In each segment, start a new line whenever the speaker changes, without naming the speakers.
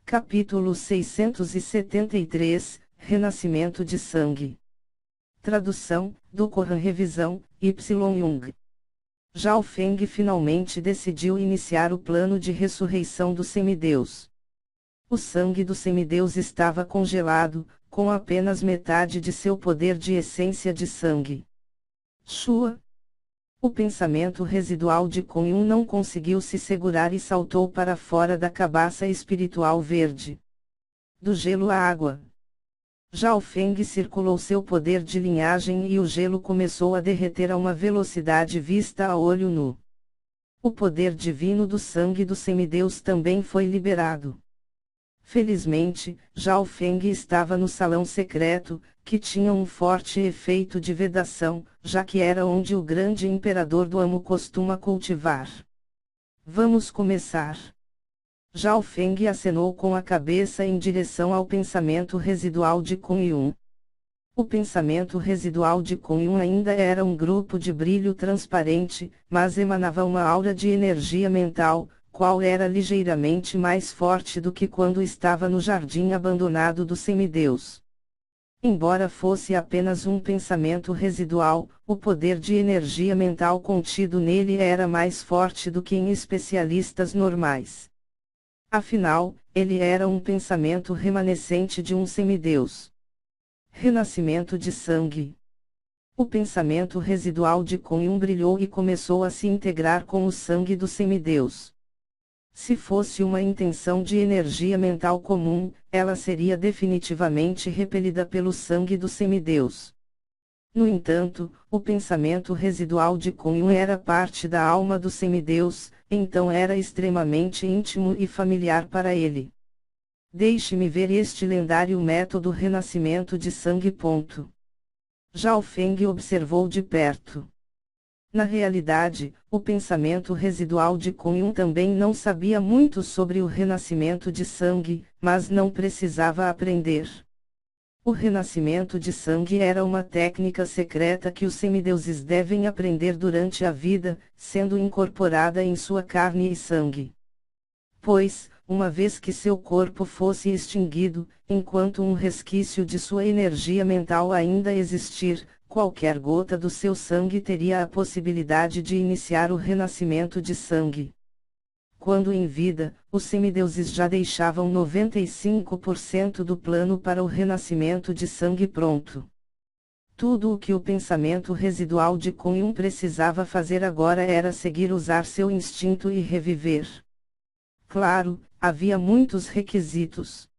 Capítulo 673, Renascimento de Sangue. Tradução, do Koran Revisão, Y. Jung. Zhao Feng finalmente decidiu iniciar o plano de ressurreição do semideus. O sangue do semideus estava congelado, com apenas metade de seu poder de essência de sangue. Shua. O pensamento residual de Kunyun não conseguiu se segurar e saltou para fora da cabaça espiritual verde. Do gelo à água. Zhao Feng circulou seu poder de linhagem e o gelo começou a derreter a uma velocidade vista a olho nu. O poder divino do sangue do semideus também foi liberado. Felizmente, Zhao Feng estava no salão secreto, que tinha um forte efeito de vedação, já que era onde o grande imperador do Amo costuma cultivar. Vamos começar. Zhao Feng acenou com a cabeça em direção ao pensamento residual de Kunyun. O pensamento residual de Kunyun ainda era um grupo de brilho transparente, mas emanava uma aura de energia mental, qual era ligeiramente mais forte do que quando estava no jardim abandonado do semideus. Embora fosse apenas um pensamento residual, o poder de energia mental contido nele era mais forte do que em especialistas normais. Afinal, ele era um pensamento remanescente de um semideus. Renascimento de sangue. O pensamento residual de Kunyun brilhou e começou a se integrar com o sangue do semideus. Se fosse uma intenção de energia mental comum, ela seria definitivamente repelida pelo sangue do semideus. No entanto, o pensamento residual de Kunyun era parte da alma do semideus, então era extremamente íntimo e familiar para ele. Deixe-me ver este lendário método renascimento de sangue. Zhao Feng observou de perto. Na realidade, o pensamento residual de Kunyun também não sabia muito sobre o renascimento de sangue, mas não precisava aprender. O renascimento de sangue era uma técnica secreta que os semideuses devem aprender durante a vida, sendo incorporada em sua carne e sangue. Pois, uma vez que seu corpo fosse extinguido, enquanto um resquício de sua energia mental ainda existir, qualquer gota do seu sangue teria a possibilidade de iniciar o renascimento de sangue. Quando em vida, os semideuses já deixavam 95% do plano para o renascimento de sangue pronto. Tudo o que o pensamento residual de Kunyun precisava fazer agora era seguir usar seu instinto e reviver. Claro, havia muitos requisitos.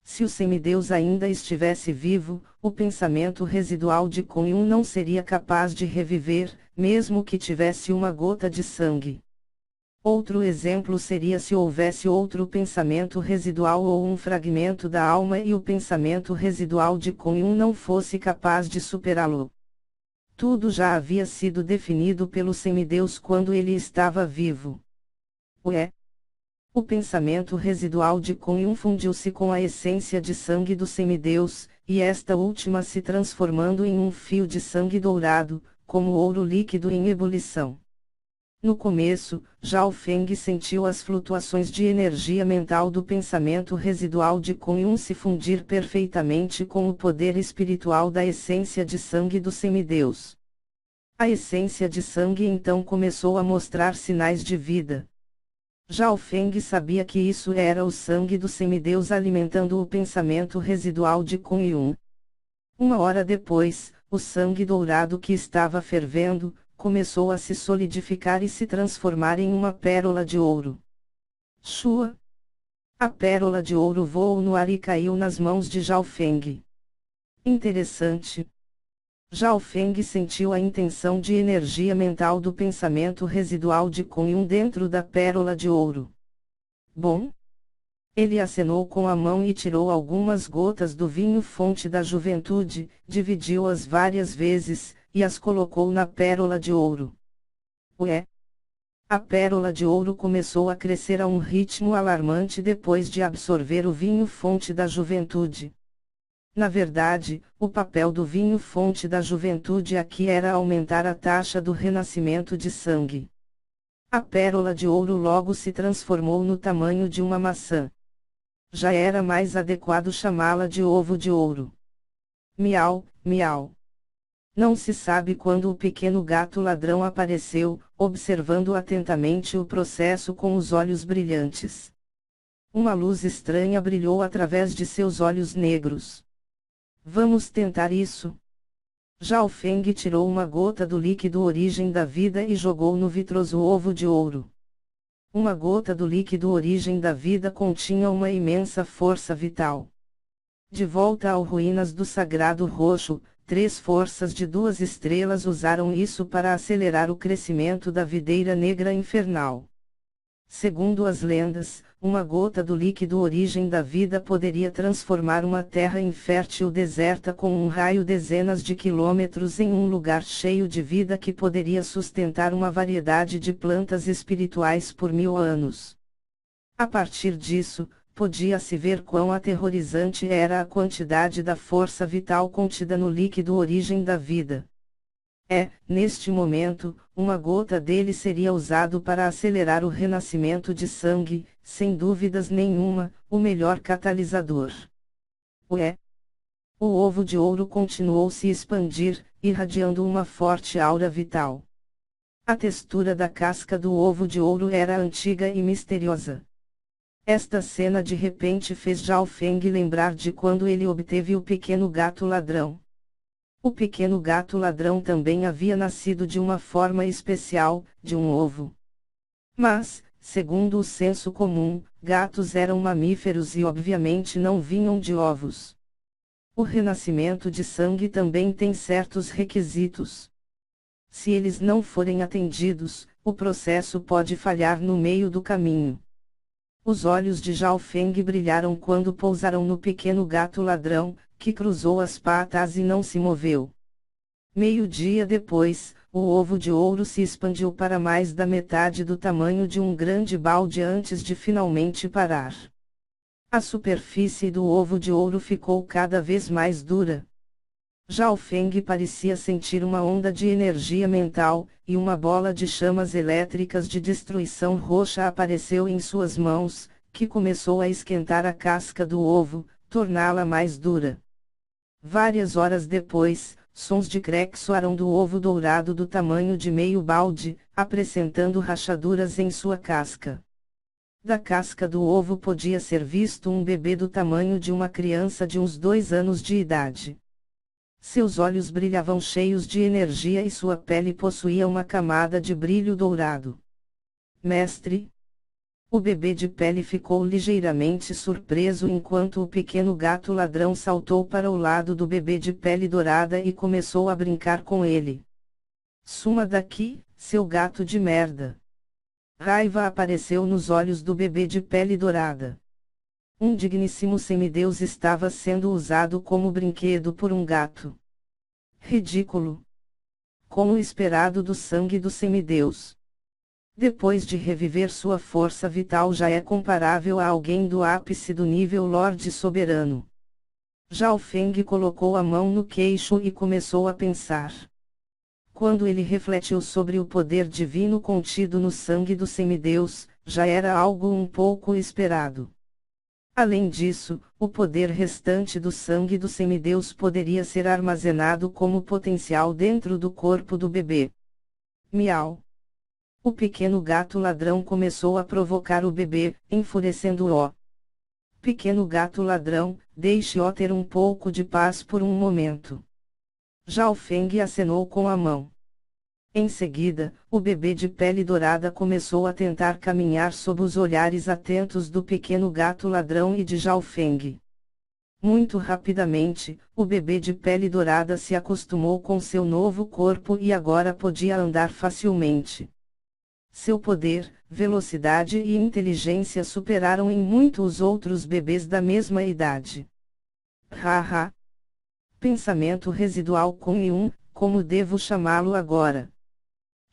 Se o semideus ainda estivesse vivo, o pensamento residual de Kunyun não seria capaz de reviver, mesmo que tivesse uma gota de sangue. Outro exemplo seria se houvesse outro pensamento residual ou um fragmento da alma e o pensamento residual de Kunyun não fosse capaz de superá-lo. Tudo já havia sido definido pelo semideus quando ele estava vivo. O pensamento residual de Kunyun fundiu-se com a essência de sangue do semideus, e esta última se transformando em um fio de sangue dourado, como ouro líquido em ebulição. No começo, Zhao Feng sentiu as flutuações de energia mental do pensamento residual de Kunyun se fundir perfeitamente com o poder espiritual da essência de sangue do semideus. A essência de sangue então começou a mostrar sinais de vida. Zhao Feng sabia que isso era o sangue do semideus alimentando o pensamento residual de Kunyun. Uma hora depois, o sangue dourado que estava fervendo, começou a se solidificar e se transformar em uma pérola de ouro. Shua! A pérola de ouro voou no ar e caiu nas mãos de Zhao Feng. Interessante. Zhao Feng sentiu a intenção de energia mental do pensamento residual de Kunyun dentro da pérola de ouro. Bom? Ele acenou com a mão e tirou algumas gotas do vinho fonte da juventude, dividiu-as várias vezes, e as colocou na pérola de ouro. A pérola de ouro começou a crescer a um ritmo alarmante depois de absorver o vinho fonte da juventude. Na verdade, o papel do vinho fonte da juventude aqui era aumentar a taxa do renascimento de sangue. A pérola de ouro logo se transformou no tamanho de uma maçã. Já era mais adequado chamá-la de ovo de ouro. Miau, miau. Não se sabe quando o pequeno gato ladrão apareceu, observando atentamente o processo com os olhos brilhantes. Uma luz estranha brilhou através de seus olhos negros. Vamos tentar isso. Zhao Feng tirou uma gota do líquido origem da vida e jogou no vitroso ovo de ouro. Uma gota do líquido origem da vida continha uma imensa força vital. De volta ao ruínas do sagrado roxo, 3 forças de 2 estrelas usaram isso para acelerar o crescimento da videira negra infernal. Segundo as lendas, uma gota do líquido origem da vida poderia transformar uma terra infértil deserta com um raio dezenas de quilômetros em um lugar cheio de vida que poderia sustentar uma variedade de plantas espirituais por 1000 anos. A partir disso, podia-se ver quão aterrorizante era a quantidade da força vital contida no líquido origem da vida. Neste momento, uma gota dele seria usado para acelerar o renascimento de sangue, sem dúvidas nenhuma, o melhor catalisador. O ovo de ouro continuou se expandir, irradiando uma forte aura vital. A textura da casca do ovo de ouro era antiga e misteriosa. Esta cena de repente fez Zhao Feng lembrar de quando ele obteve o pequeno gato ladrão. O pequeno gato ladrão também havia nascido de uma forma especial, de um ovo. Mas, segundo o senso comum, gatos eram mamíferos e obviamente não vinham de ovos. O renascimento de sangue também tem certos requisitos. Se eles não forem atendidos, o processo pode falhar no meio do caminho. Os olhos de Zhao Feng brilharam quando pousaram no pequeno gato ladrão, que cruzou as patas e não se moveu. Meio-dia depois, o ovo de ouro se expandiu para mais da metade do tamanho de um grande balde antes de finalmente parar. A superfície do ovo de ouro ficou cada vez mais dura. Zhao Feng parecia sentir uma onda de energia mental, e uma bola de chamas elétricas de destruição roxa apareceu em suas mãos, que começou a esquentar a casca do ovo, torná-la mais dura. Várias horas depois, sons de crack soaram do ovo dourado do tamanho de meio balde, apresentando rachaduras em sua casca. Da casca do ovo podia ser visto um bebê do tamanho de uma criança de uns 2 anos de idade. Seus olhos brilhavam cheios de energia e sua pele possuía uma camada de brilho dourado. Mestre? O bebê de pele ficou ligeiramente surpreso enquanto o pequeno gato ladrão saltou para o lado do bebê de pele dourada e começou a brincar com ele. Suma daqui, seu gato de merda! Raiva apareceu nos olhos do bebê de pele dourada. Um digníssimo semideus estava sendo usado como brinquedo por um gato. Ridículo! Como esperado do sangue do semideus. Depois de reviver sua força vital já é comparável a alguém do ápice do nível Lorde Soberano. Zhao Feng colocou a mão no queixo e começou a pensar. Quando ele refletiu sobre o poder divino contido no sangue do semideus, já era algo um pouco esperado. Além disso, o poder restante do sangue do semideus poderia ser armazenado como potencial dentro do corpo do bebê. Miau! O pequeno gato ladrão começou a provocar o bebê, enfurecendo-o. Pequeno gato ladrão, deixe-o ter um pouco de paz por um momento. Zhao Feng acenou com a mão. Em seguida, o bebê de pele dourada começou a tentar caminhar sob os olhares atentos do pequeno gato ladrão e de Zhao Feng. Muito rapidamente, o bebê de pele dourada se acostumou com seu novo corpo e agora podia andar facilmente. Seu poder, velocidade e inteligência superaram em muito os outros bebês da mesma idade. Haha! Pensamento residual com Yun, como devo chamá-lo agora?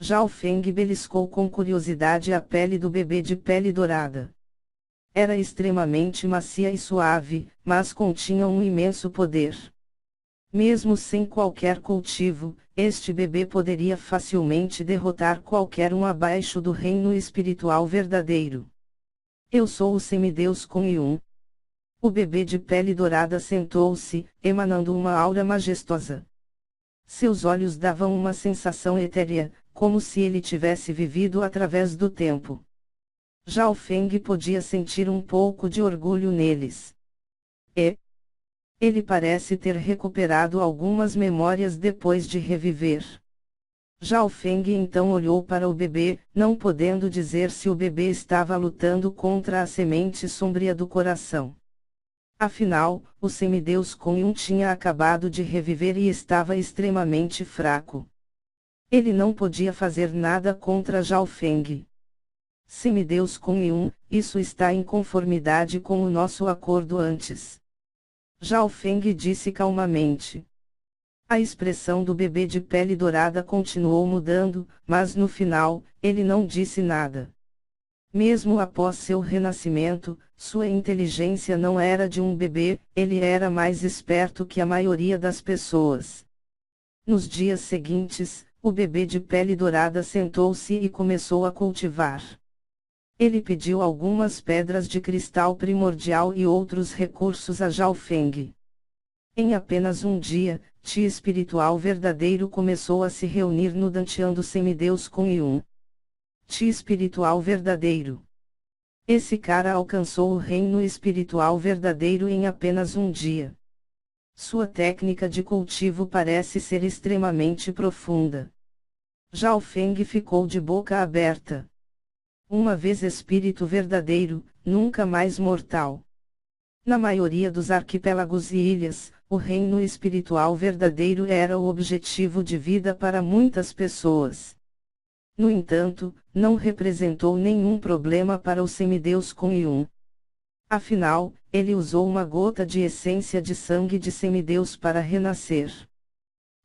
Zhao Feng beliscou com curiosidade a pele do bebê de pele dourada. Era extremamente macia e suave, mas continha um imenso poder. Mesmo sem qualquer cultivo, este bebê poderia facilmente derrotar qualquer um abaixo do reino espiritual verdadeiro. Eu sou o semideus Kun Yun. O bebê de pele dourada sentou-se, emanando uma aura majestosa. Seus olhos davam uma sensação etérea, como se ele tivesse vivido através do tempo. Zhao Feng podia sentir um pouco de orgulho neles. Ele parece ter recuperado algumas memórias depois de reviver. Zhao Feng então olhou para o bebê, não podendo dizer se o bebê estava lutando contra a semente sombria do coração. Afinal, o semideus Kunyun tinha acabado de reviver e estava extremamente fraco. Ele não podia fazer nada contra Zhao Feng. Semideus Kunyun, isso está em conformidade com o nosso acordo antes. Zhao Feng disse calmamente. A expressão do bebê de pele dourada continuou mudando, mas no final, ele não disse nada. Mesmo após seu renascimento, sua inteligência não era de um bebê, ele era mais esperto que a maioria das pessoas. Nos dias seguintes, o bebê de pele dourada sentou-se e começou a cultivar. Ele pediu algumas pedras de cristal primordial e outros recursos a Zhao Feng. Em apenas um dia, Ti espiritual verdadeiro começou a se reunir no Dantian do semideus Kunyun. Ti espiritual verdadeiro. Esse cara alcançou o reino espiritual verdadeiro em apenas um dia. Sua técnica de cultivo parece ser extremamente profunda. Zhao Feng ficou de boca aberta. Uma vez espírito verdadeiro, nunca mais mortal. Na maioria dos arquipélagos e ilhas, o reino espiritual verdadeiro era o objetivo de vida para muitas pessoas. No entanto, não representou nenhum problema para o semideus Kunyun. Afinal, ele usou uma gota de essência de sangue de semideus para renascer.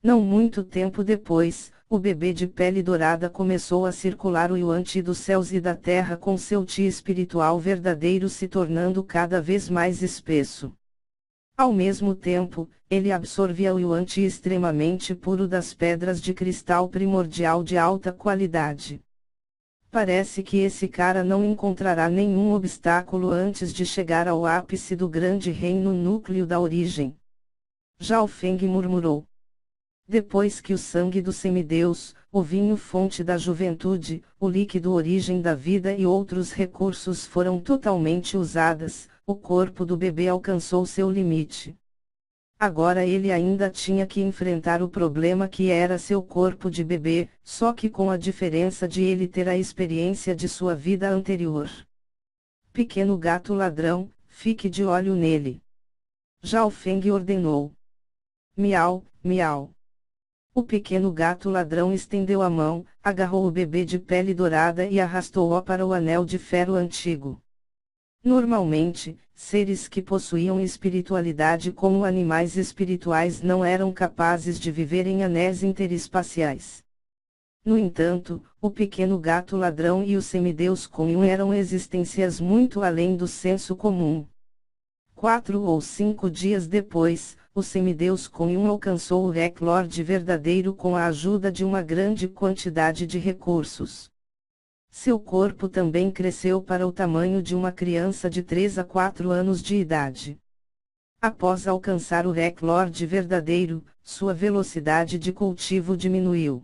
Não muito tempo depois, o bebê de pele dourada começou a circular o Yuan Ti dos céus e da terra com seu Ti espiritual verdadeiro se tornando cada vez mais espesso. Ao mesmo tempo, ele absorvia o Yuan Ti extremamente puro das pedras de cristal primordial de alta qualidade. Parece que esse cara não encontrará nenhum obstáculo antes de chegar ao ápice do grande reino núcleo da origem. Zhao Feng murmurou. Depois que o sangue do semideus, o vinho fonte da juventude, o líquido origem da vida e outros recursos foram totalmente usadas, o corpo do bebê alcançou seu limite. Agora ele ainda tinha que enfrentar o problema que era seu corpo de bebê, só que com a diferença de ele ter a experiência de sua vida anterior. Pequeno gato ladrão, fique de olho nele. Zhao Feng ordenou. Miau, miau. O pequeno gato ladrão estendeu a mão, agarrou o bebê de pele dourada e arrastou-o para o anel de ferro antigo. Normalmente, seres que possuíam espiritualidade como animais espirituais não eram capazes de viver em anéis interespaciais. No entanto, o pequeno gato ladrão e o semideus Kunyun eram existências muito além do senso comum. 4 ou 5 dias depois, o semideus Kunyun alcançou o Rec-Lord verdadeiro com a ajuda de uma grande quantidade de recursos. Seu corpo também cresceu para o tamanho de uma criança de 3 a 4 anos de idade. Após alcançar o Rec-Lord verdadeiro, sua velocidade de cultivo diminuiu.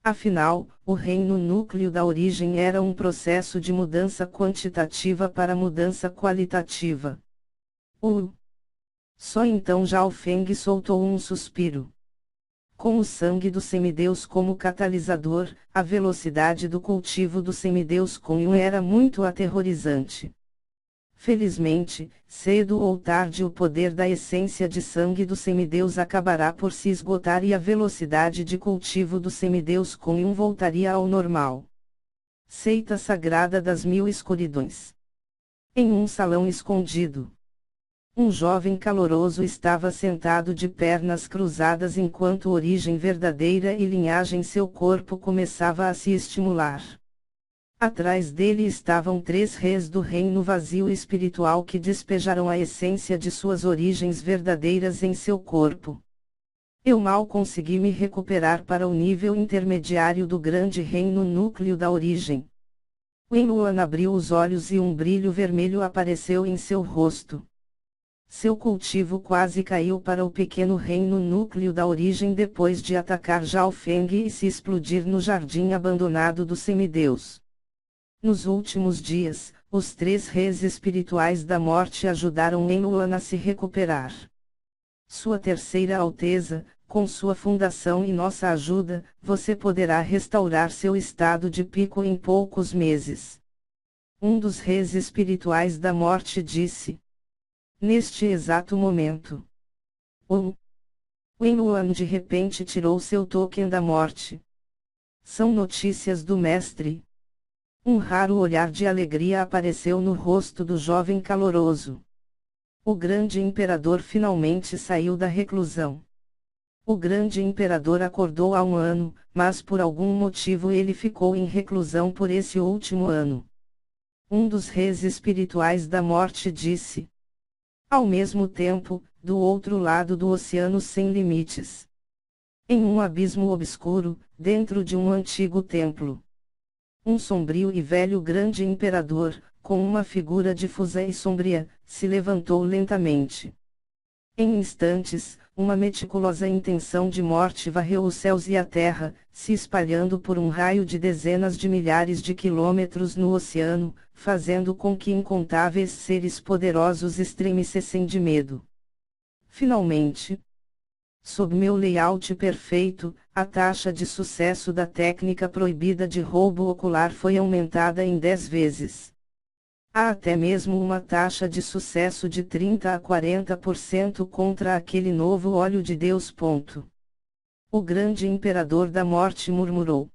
Afinal, o reino núcleo da origem era um processo de mudança quantitativa para mudança qualitativa. Só então Zhao Feng soltou um suspiro. Com o sangue do semideus como catalisador, a velocidade do cultivo do semideus Kunyun era muito aterrorizante. Felizmente, cedo ou tarde o poder da essência de sangue do semideus acabará por se esgotar e a velocidade de cultivo do semideus Kunyun voltaria ao normal. Seita Sagrada das Mil Escuridões. Em um salão escondido. Um jovem caloroso estava sentado de pernas cruzadas enquanto origem verdadeira e linhagem seu corpo começava a se estimular. Atrás dele estavam 3 reis do reino vazio espiritual que despejaram a essência de suas origens verdadeiras em seu corpo. Eu mal consegui me recuperar para o nível intermediário do grande reino núcleo da origem. Wenluan abriu os olhos e um brilho vermelho apareceu em seu rosto. Seu cultivo quase caiu para o pequeno reino núcleo da origem depois de atacar Zhao Feng e se explodir no jardim abandonado do semideus. Nos últimos dias, os 3 reis espirituais da morte ajudaram Enluan a se recuperar. Sua Terceira Alteza, com sua fundação e nossa ajuda, você poderá restaurar seu estado de pico em poucos meses. Um dos reis espirituais da morte disse. Neste exato momento. Enluan de repente tirou seu token da morte. São notícias do mestre. Um raro olhar de alegria apareceu no rosto do jovem caloroso. O grande imperador finalmente saiu da reclusão. O grande imperador acordou há um ano, mas por algum motivo ele ficou em reclusão por esse último ano. Um dos reis espirituais da morte disse. Ao mesmo tempo, do outro lado do oceano sem limites. Em um abismo obscuro, dentro de um antigo templo. Um sombrio e velho grande imperador, com uma figura difusa e sombria, se levantou lentamente. Em instantes, uma meticulosa intenção de morte varreu os céus e a terra, se espalhando por um raio de dezenas de milhares de quilômetros no oceano, fazendo com que incontáveis seres poderosos estremecessem de medo. Finalmente, sob meu layout perfeito, a taxa de sucesso da técnica proibida de roubo ocular foi aumentada em 10 vezes. Há até mesmo uma taxa de sucesso de 30 a 40% contra aquele novo óleo de Deus. O grande imperador da morte murmurou.